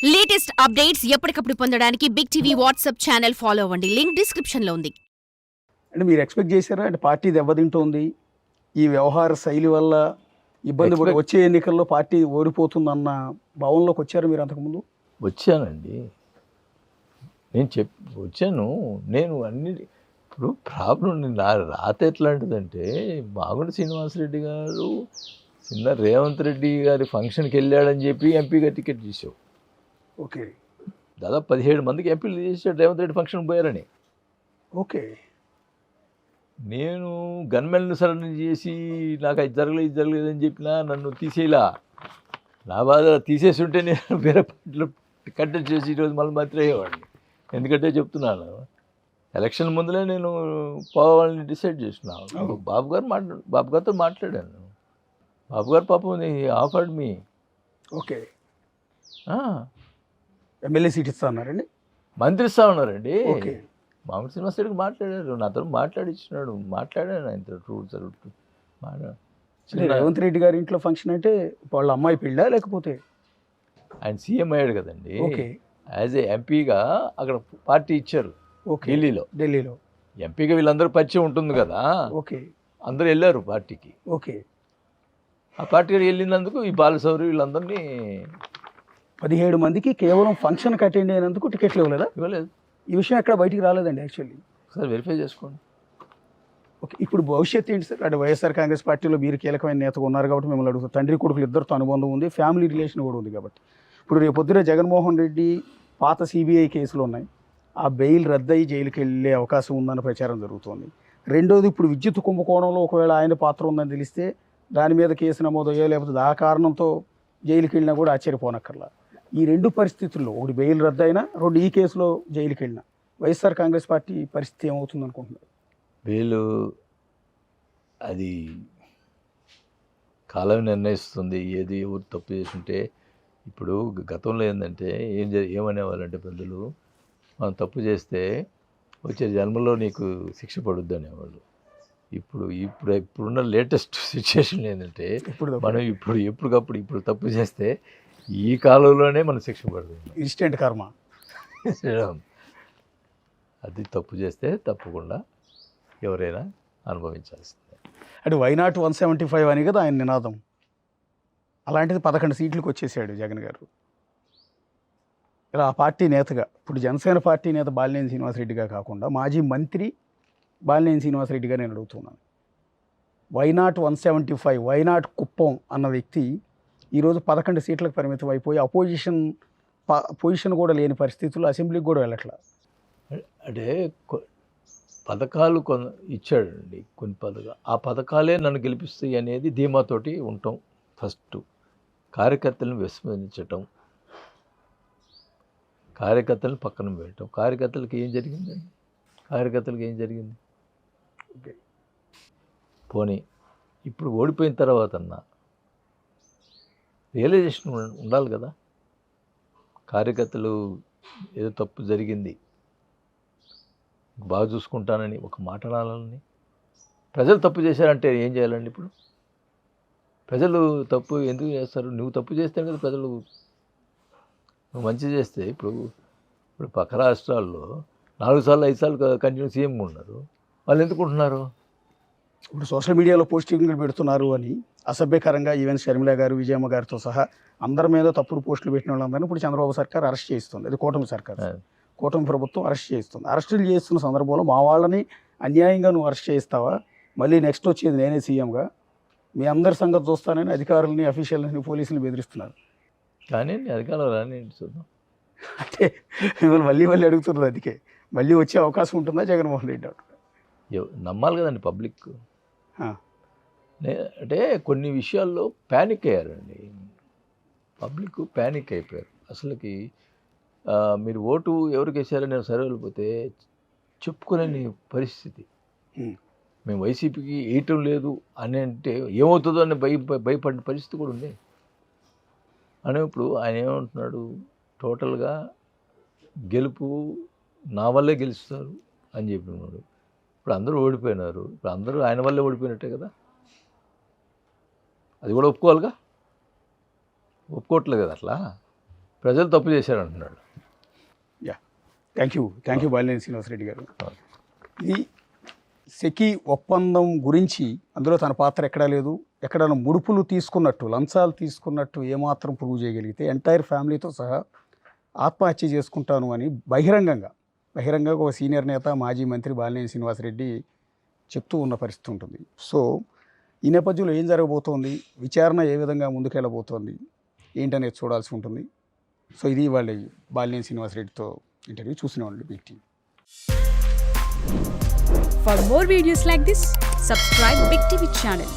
Latest updates ఎప్పటికప్పుడు పొందడానికి big TV WhatsApp channel follow అవ్వండి. లింక్ డిస్క్రిప్షన్ లో ఉంది. అంటే మీరు ఎక్స్పెక్ట్ చేశారా? అంటే పార్టీ దెబ్బతింటోంది, ఈ వ్యవహార శైలి వల్ల ఇబ్బంది పడి వచ్చే ఎన్నికల్లో పార్టీ ఓడిపోతుందన్న భావనలోకి వచ్చారు మీరు అంతకుముందు? వచ్చానండి. నేను వచ్చాను. నేను అన్ని ఇప్పుడు ప్రాబ్లం నా రాత ఎట్లాంటిదంటే, మాగుంట శ్రీనివాసరెడ్డి గారు చిన్న రేవంత్ రెడ్డి గారి ఫంక్షన్కి వెళ్ళాడని చెప్పి ఎంపీగా టికెట్ చేసావు. ఓకే. దాదాపు 17 మందికి ఎంపీలు చేసాడు రేవంత్ రెడ్డి ఫంక్షన్ పోయారని. ఓకే. నేను గన్మెన్ను సరెండర్ చేసి నాకు అది జరగలేదని చెప్పినా నన్ను తీసేలా. నా బాధ తీసేసి ఉంటే నేను వేరే పార్టీలో కంటెస్ట్ చేసి ఈరోజు మళ్ళీ మంత్రి అయ్యేవాడిని. ఎందుకంటే చెప్తున్నాను, ఎలక్షన్ ముందులే నేను పోవాలని డిసైడ్ చేస్తున్నాను. బాబు గారితో మాట్లాడాను. బాబు గారు పాపం offered me. Okay. MLA seat ఇస్తా అన్నారండి? మంత్రి ఇస్తా ఉన్నారండి. ఓకే. మామూలు శ్రీనివాసరెడ్డికి మాట్లాడారు, నాతో మాట్లాడిచ్చినాడు. మాట్లాడాను ఆయనతో రేవంత్ రెడ్డి గారి ఇంట్లో ఫంక్షన్ అంటే వాళ్ళ అమ్మాయి పెళ్ళా లేకపోతే? ఆయన సీఎం అయ్యాడు కదండి. ఓకే. యాజ్ ఏ ఎంపీగా అక్కడ పార్టీ ఇచ్చారు. ఓకే. ఢిల్లీలో ఎంపీగా వీళ్ళందరూ పరిచయం ఉంటుంది కదా. ఓకే. అందరూ వెళ్ళారు పార్టీకి. ఓకే. ఆ పార్టీకి వెళ్ళినందుకు ఈ బాలశౌరి వీళ్ళందరినీ 17 మందికి కేవలం ఫంక్షన్కి అటెండ్ అయినందుకు టికెట్లు ఇవ్వలేదు. ఈ విషయం ఎక్కడ బయటికి రాలేదండి యాక్చువల్లీ. ఒకసారి వెరిఫై చేసుకోండి. ఓకే. ఇప్పుడు భవిష్యత్తు ఏంటి సార్? అంటే వైఎస్ఆర్ కాంగ్రెస్ పార్టీలో మీరు కీలకమైన నేతగా ఉన్నారు కాబట్టి మిమ్మల్ని అడుగుతారు. తండ్రి కొడుకులు ఇద్దరితో అనుబంధం ఉంది, ఫ్యామిలీ రిలేషన్ కూడా ఉంది కాబట్టి. ఇప్పుడు రేపొద్దున జగన్మోహన్ రెడ్డి పాత సిబిఐ కేసులు ఉన్నాయి, ఆ బెయిల్ రద్దయి జైలుకి వెళ్ళే అవకాశం ఉందన్న ప్రచారం జరుగుతోంది. రెండోది, ఇప్పుడు విద్యుత్ కుంభకోణంలో ఒకవేళ ఆయన పాత్ర ఉందని తెలిస్తే దాని మీద కేసు నమోదయ్యో లేకపోతే ఆ కారణంతో జైలుకి వెళ్ళినా కూడా ఆశ్చర్యపోనక్కర్లా. ఈ రెండు పరిస్థితుల్లో, ఒకటి బెయిల్ రద్దయినా, రెండు ఈ కేసులో జైలుకి వెళ్ళినా, వైఎస్ఆర్ కాంగ్రెస్ పార్టీ పరిస్థితి ఏమవుతుంది అనుకుంటున్నారు? బెయిల్ అది కాలం నిర్ణయిస్తుంది ఏది ఎవరు తప్పు చేస్తుంటే. ఇప్పుడు గతంలో ఏంటంటే ఏమనేవాళ్ళంటే పెద్దలు, మనం తప్పు చేస్తే వచ్చే జన్మలో నీకు శిక్ష పడుద్ది అనేవాళ్ళు. ఇప్పుడున్న లేటెస్ట్ సిచ్యువేషన్ ఏంటంటే, మనం ఎప్పటికప్పుడు తప్పు చేస్తే ఈ కాలంలోనే మనం శిక్ష పడుతుంది. ఇన్స్టెంట్ కర్మ. అది తప్పు చేస్తే తప్పకుండా ఎవరైనా అనుభవించాల్సిందే. అంటే వైనాట్ 175 అని కదా ఆయన నినాదం. అలాంటిది 11 సీట్లకు వచ్చేసాడు జగన్ గారు. ఇలా ఆ పార్టీ నేతగా, ఇప్పుడు జనసేన పార్టీ నేత బాలినేని శ్రీనివాసరెడ్డిగా కాకుండా మాజీ మంత్రి బాలినేని శ్రీనివాసరెడ్డిగా నేను అడుగుతున్నాను. వైనాట్ 175, వైనాట్ కుప్పం అన్న వ్యక్తి ఈరోజు 11 సీట్లకు పరిమితం అయిపోయి పొజిషన్ కూడా లేని పరిస్థితుల్లో అసెంబ్లీకి కూడా వెళ్ళట్లా. అంటే పథకాలు ఇచ్చాడండి, కొన్ని పథకాలు. ఆ పథకాలే నన్ను గెలిపిస్తాయి అనేది ధీమాతోటి ఉంటాం. ఫస్ట్ కార్యకర్తలను విస్మరించటం, కార్యకర్తలను పక్కన పెట్టడం. కార్యకర్తలకు ఏం జరిగింది? పోనీ ఇప్పుడు ఓడిపోయిన తర్వాత రియలైజేషన్ ఉండాలి కదా. కార్యకర్తలు ఏదో తప్పు జరిగింది, బాగా చూసుకుంటానని ఒక మాట అనాలని. ప్రజలు తప్పు చేశారంటే ఏం చేయాలండి? ఇప్పుడు ప్రజలు తప్పు ఎందుకు చేస్తారు? నువ్వు తప్పు చేస్తే కదా ప్రజలు. నువ్వు మంచి చేస్తే, ఇప్పుడు పక్క రాష్ట్రాల్లో 4 సార్లు 5 సార్లు కంటిన్యూ సీఎంగా ఉన్నారు. వాళ్ళు ఎందుకు ఉంటున్నారు? ఇప్పుడు సోషల్ మీడియాలో పోస్టింగ్లు పెడుతున్నారు అని అసభ్యకరంగా ఈవెన్ షర్మిల గారు, విజయమ్మ గారితో సహా అందరి మీద తప్పుడు పోస్టులు పెట్టిన వాళ్ళందరినీ ఇప్పుడు చంద్రబాబు సర్కార్ అరెస్ట్ చేస్తుంది. అది కూటమి ప్రభుత్వం అరెస్ట్ చేస్తుంది. అరెస్టులు చేస్తున్న సందర్భంలో మా వాళ్ళని అన్యాయంగా నువ్వు అరెస్ట్ చేస్తావా? మళ్ళీ నెక్స్ట్ వచ్చేది నేనే సీఎంగా, మీ అందరి సంగతి చూస్తానని అధికారులని, అఫీషియల్ని, పోలీసులు బెదిరిస్తున్నారు. కానీ అధికారులు రాని చూద్దాం అంటే మిమ్మల్ని మళ్ళీ అడుగుతున్నారు. అందుకే మళ్ళీ వచ్చే అవకాశం ఉంటుందా జగన్మోహన్ రెడ్డి? నమ్మాలి కదండి పబ్లిక్. అంటే కొన్ని విషయాల్లో ప్యానిక్ అయ్యారండి, పబ్లిక్ ప్యానిక్ అయిపోయారు. అసలుకి మీరు ఓటు ఎవరికి వేసారని నేను సర్వేలు పోతే చెప్పుకోలేని పరిస్థితి. మేము వైసీపీకి వేయటం లేదు అని అంటే ఏమవుతుందో అని భయపడిన పరిస్థితి కూడా ఉంది. అని ఇప్పుడు ఆయన ఏమంటున్నాడు, టోటల్గా గెలుపు నా వల్లే గెలుస్తారు అని చెప్పినాడు. ఇప్పుడు అందరూ ఓడిపోయినారు, ఇప్పుడు అందరూ ఆయన వల్లే ఓడిపోయినట్టే కదా. అది కూడా ఒప్పుకోవాలిగా, ఒప్పుకోవట్లేదు కదా అట్లా. ప్రజలు తప్పు చేశారంటున్నాడు. Yeah, thank you Balineni Srinivasareddy గారు. ఇది సెకీ ఒప్పందం గురించి అందులో తన పాత్ర ఎక్కడా లేదు. ఎక్కడైనా ముడుపులు తీసుకున్నట్టు, లంచాలు తీసుకున్నట్టు ఏమాత్రం ప్రూవ్ చేయగలిగితే ఎంటైర్ ఫ్యామిలీతో సహా ఆత్మహత్య చేసుకుంటాను అని బహిరంగంగా ఒక సీనియర్ నేత, మాజీ మంత్రి బాలినేని శ్రీనివాసరెడ్డి చెప్తూ ఉన్న పరిస్థితి ఉంటుంది. సో ఈ నేపథ్యంలో ఏం జరగబోతోంది, విచారణ ఏ విధంగా ముందుకెళ్ళబోతోంది ఏంటనేది చూడాల్సి ఉంటుంది. సో ఇది వాళ్ళ బాలినేని శ్రీనివాసరెడ్డితో ఇంటర్వ్యూ. చూసినవాళ్ళు big TV. For more videos like this, subscribe Big TV channel.